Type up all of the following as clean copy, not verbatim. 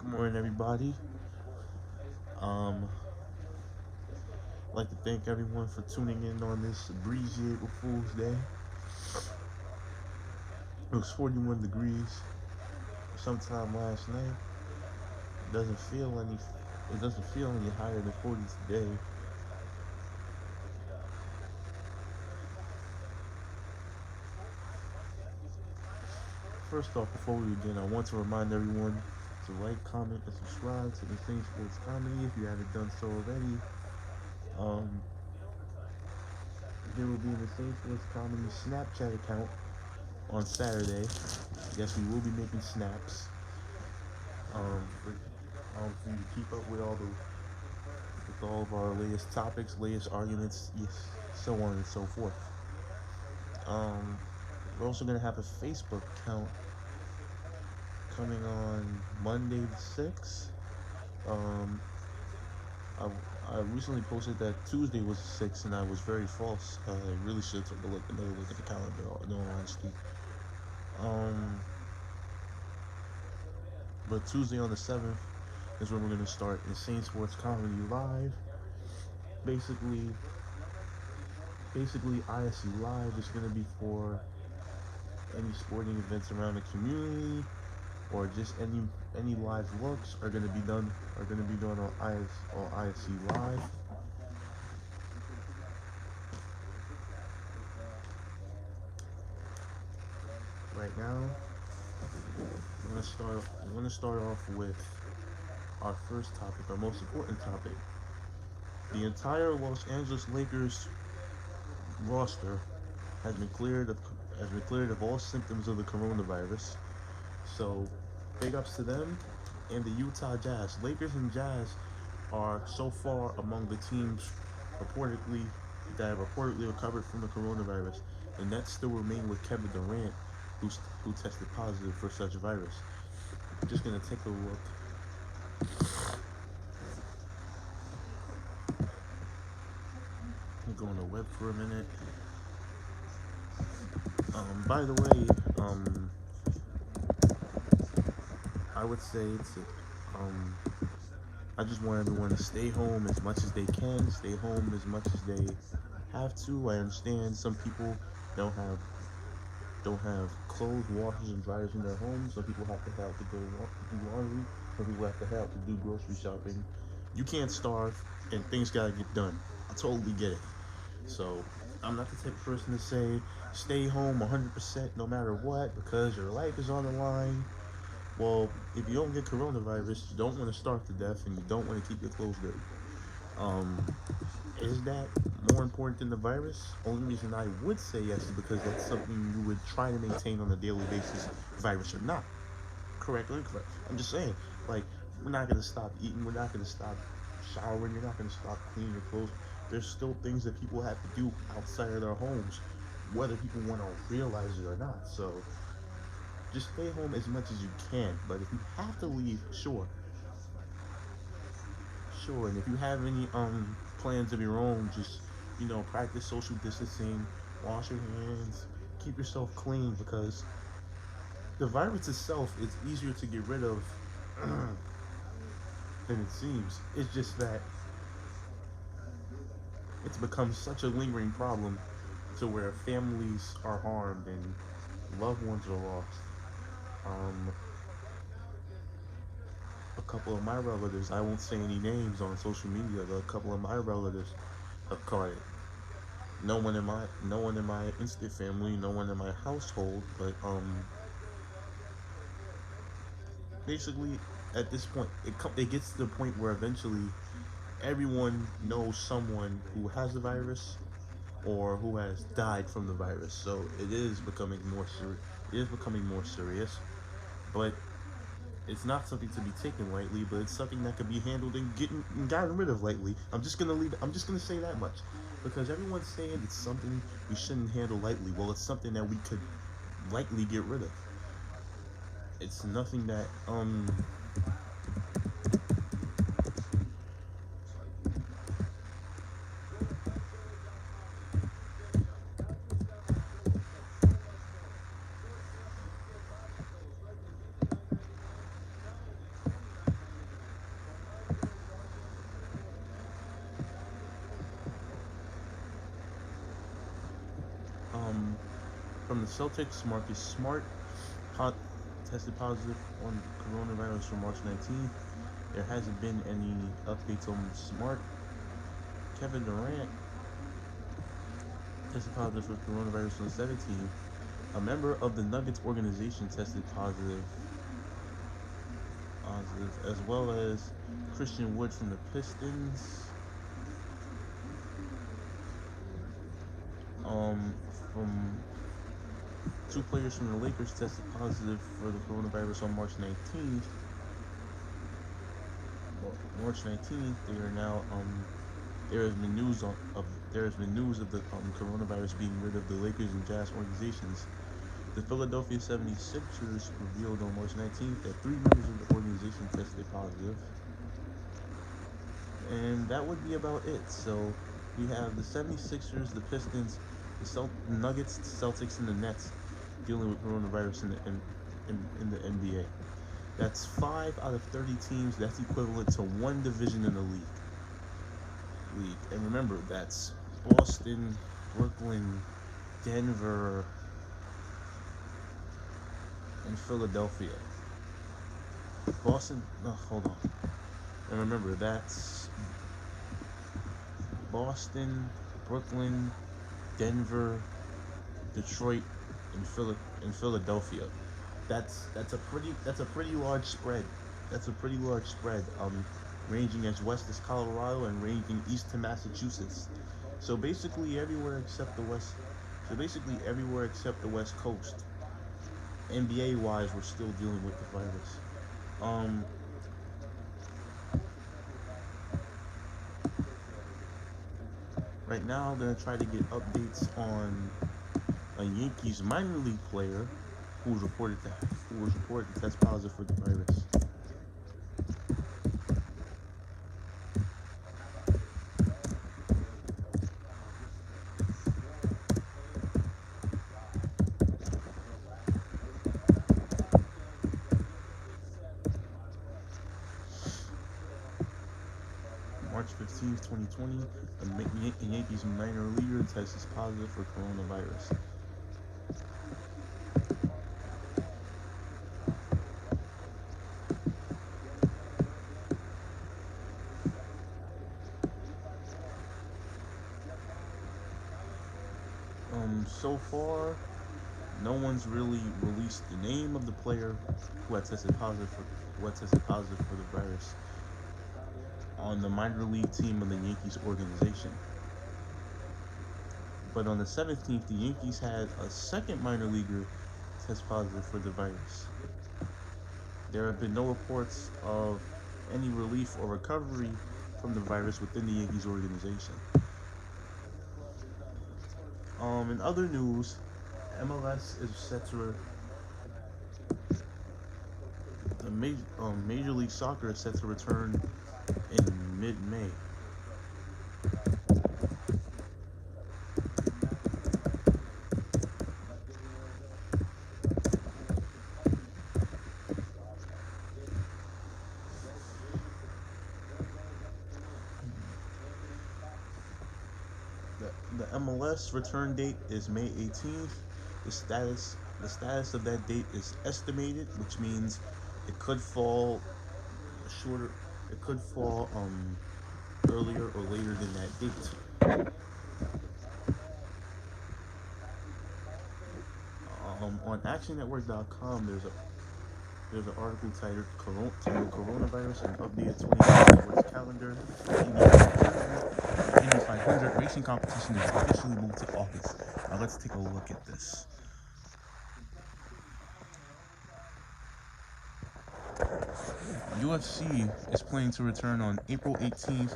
Good morning, everybody. I'd like to thank everyone for tuning in on this breezy April Fool's Day. It was 41 degrees sometime last night. It doesn't feel any. It doesn't feel any higher than 40 today. First off, before we begin, I want to remind everyone to like, comment, and subscribe to the Same Sports Comedy if you haven't done so already. Um, there will be the Same Sports Comedy Snapchat account on Saturday. Yes, we will be making snaps. For you to keep up with all of our latest topics, latest arguments, yes, so on and so forth. Um, we're also gonna have a Facebook account coming on Monday the 6th. Um, I, I recently posted that Tuesday was the 6th, and I was very false. I really should have took another look at the calendar. In all honesty, um, but Tuesday on the 7th is when we're gonna start Insane Sports Comedy Live. Basically, ISC Live is gonna be for any sporting events around the community, or just any live looks are gonna be done on ISC Live. Right now, I'm gonna start off with our first topic, our most important topic. The entire Los Angeles Lakers roster has been cleared of all symptoms of the coronavirus. So, big ups to them and the Utah Jazz. Lakers and Jazz are so far among the teams reportedly that have reportedly recovered from the coronavirus. The Nets still remain with Kevin Durant, who tested positive for such virus. I'm just gonna take a look. I'm going to web for a minute. By the way, I would say I just want everyone to stay home as much as they can. Stay home as much as they have to. I understand some people don't have clothes, washers, and dryers in their homes. Some people have to go do laundry. Some people have to do grocery shopping. You can't starve, and things gotta get done. I totally get it. So I'm not the type of person to say stay home 100% no matter what because your life is on the line. Well, if you don't get coronavirus, you don't want to starve to death, and you don't want to keep your clothes dirty. Um, is that more important than the virus? Only reason I would say yes is because that's something you would try to maintain on a daily basis, virus or not. Correct or incorrect? I'm just saying, like, we're not gonna stop eating, we're not gonna stop showering, you're not gonna stop cleaning your clothes. There's still things that people have to do outside of their homes, whether people want to realize it or not. So just stay home as much as you can. But if you have to leave, sure. And if you have any plans of your own, just practice social distancing, wash your hands, keep yourself clean because the virus itself is easier to get rid of than it seems. It's just that it's become such a lingering problem to where families are harmed and loved ones are lost. Um, a couple of my relatives, I won't say any names on social media, but a couple of my relatives have caught it. No one in my instant family, no one in my household, but basically at this point, it gets to the point where eventually everyone knows someone who has the virus or who has died from the virus. So it is becoming more serious. It is becoming more serious, but it's not something to be taken lightly. But it's something that can be handled and gotten rid of lightly. I'm just gonna say that much because everyone's saying it's something we shouldn't handle lightly. Well, it's something that we could lightly get rid of. It's nothing that Celtics Marcus Smart pot- tested positive on coronavirus from March 19th. There hasn't been any updates on Smart. Kevin Durant tested positive for coronavirus on the 17th. A member of the Nuggets organization tested positive, as well as Christian Wood from the Pistons. Um, from two players from the Lakers tested positive for the coronavirus on March 19th. March 19th, they are now there has been news of the coronavirus being rid of the Lakers and Jazz organizations. The Philadelphia 76ers revealed on March 19th that 3 members of the organization tested positive. And that would be about it. So we have the 76ers, the Pistons, the Nuggets, the Celtics, and the Nets dealing with coronavirus in the NBA. That's 5 out of 30 teams. That's equivalent to one division in the league. And remember, that's Boston, Brooklyn, Denver, and Philadelphia. Boston, no, hold on. And remember, that's Boston, Brooklyn, Denver, Detroit, and Philadelphia. That's a pretty large spread. That's a pretty large spread. Ranging as west as Colorado and ranging east to Massachusetts. So basically everywhere except the west. So basically everywhere except the West Coast. NBA wise, we're still dealing with the virus. Um, right now I'm gonna try to get updates on a Yankees minor league player who was reported to test positive for the virus. March 15th, 2020, a Yankees minor leaguer tests positive for coronavirus. So far, no one's really released the name of the player who had tested positive for the virus on the minor league team of the Yankees organization. But on the 17th, the Yankees had a second minor leaguer test positive for the virus. There have been no reports of any relief or recovery from the virus within the Yankees organization. In other news, MLS is set to Major League Soccer is set to return in mid-May. The MLS return date is May 18th. The status of that date is estimated, which means it could fall shorter. It could fall earlier or later than that date. On ActionNetwork.com, there's an article titled "Coronavirus and Updated 2020 Sports Calendar." The Indy 500 racing competition is officially moved to August. Now let's take a look at this. UFC is planning to return on April 18th.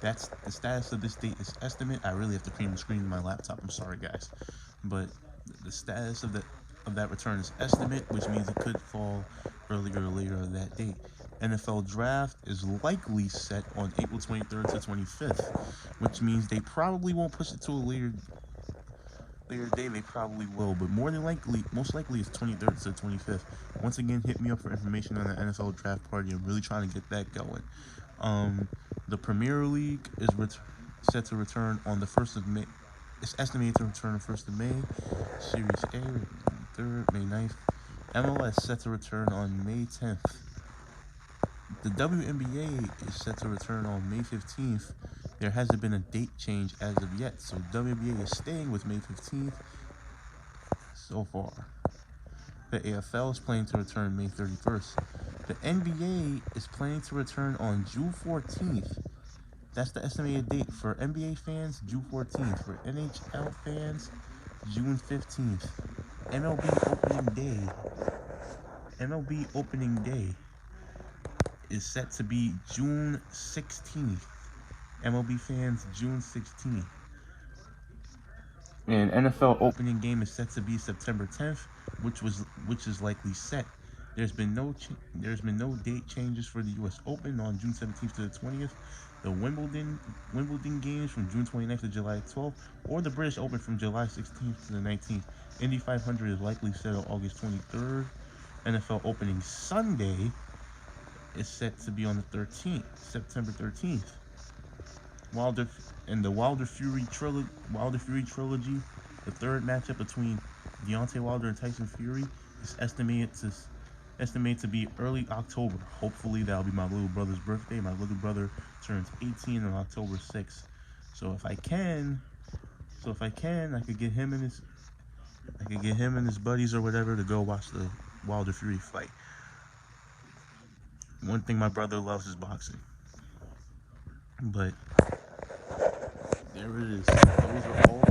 That's the status of this date is estimate. I really have to cream the screen in my laptop. I'm sorry, guys, but the status of that return is estimate, which means it could fall earlier or later on that date. NFL draft is likely set on April 23rd to 25th, which means they probably won't push it to a later day. They probably will, but most likely it's 23rd to 25th. Once again, hit me up for information on the NFL draft party. I'm really trying to get that going. The Premier League is set to return on the 1st of May. It's estimated to return on 1st of May. Series A, 3rd, May 9th. MLS set to return on May 10th. The WNBA is set to return on May 15th. There hasn't been a date change as of yet, so WNBA is staying with May 15th so far. The AFL is planning to return May 31st. The NBA is planning to return on June 14th. That's the estimated date for NBA fans, June 14th. For NHL fans, June 15th. MLB opening day. MLB opening day is set to be June 16th. MLB fans, June 16th. And NFL opening game is set to be September 10th, which is likely set. There's been no date changes for the U.S. Open on June 17th to the 20th. The Wimbledon games from June 29th to July 12th, or the British Open from July 16th to the 19th. Indy 500 is likely set on August 23rd. NFL opening Sunday is set to be on the 13th, September 13th. Wilder and the Wilder Fury trilogy, the third matchup between Deontay Wilder and Tyson Fury is estimated to be early October. Hopefully that'll be my little brother's birthday. My little brother turns 18 on October 6th. So if I can, I could get him and his buddies or whatever to go watch the Wilder Fury fight. One thing my brother loves is boxing. But there it is. Those are all.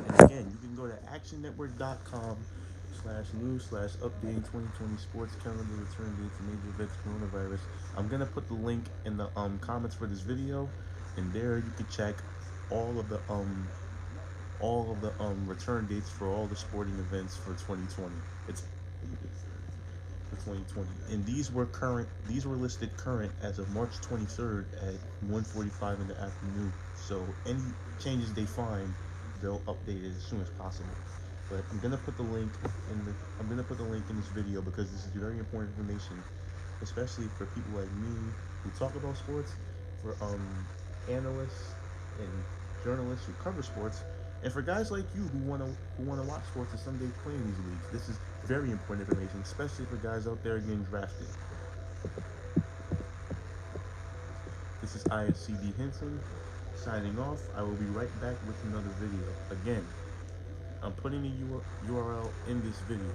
And again, you can go to actionnetwork.com/news/updating 2020 sports calendar return dates and major events coronavirus. I'm gonna put the link in the comments for this video, and there you can check all of the return dates for all the sporting events for 2020. It's for 2020, and these were listed current as of March 23rd at 1:45 in the afternoon. So any changes they find, they'll update it as soon as possible. But I'm gonna put the link in this video because this is very important information, especially for people like me who talk about sports, for analysts and journalists who cover sports, and for guys like you who wanna watch sports and someday play in these leagues. This is very important information, especially for guys out there getting drafted. This is ISC Dee Hinton signing off. I will be right back with another video. Again, I'm putting the URL in this video.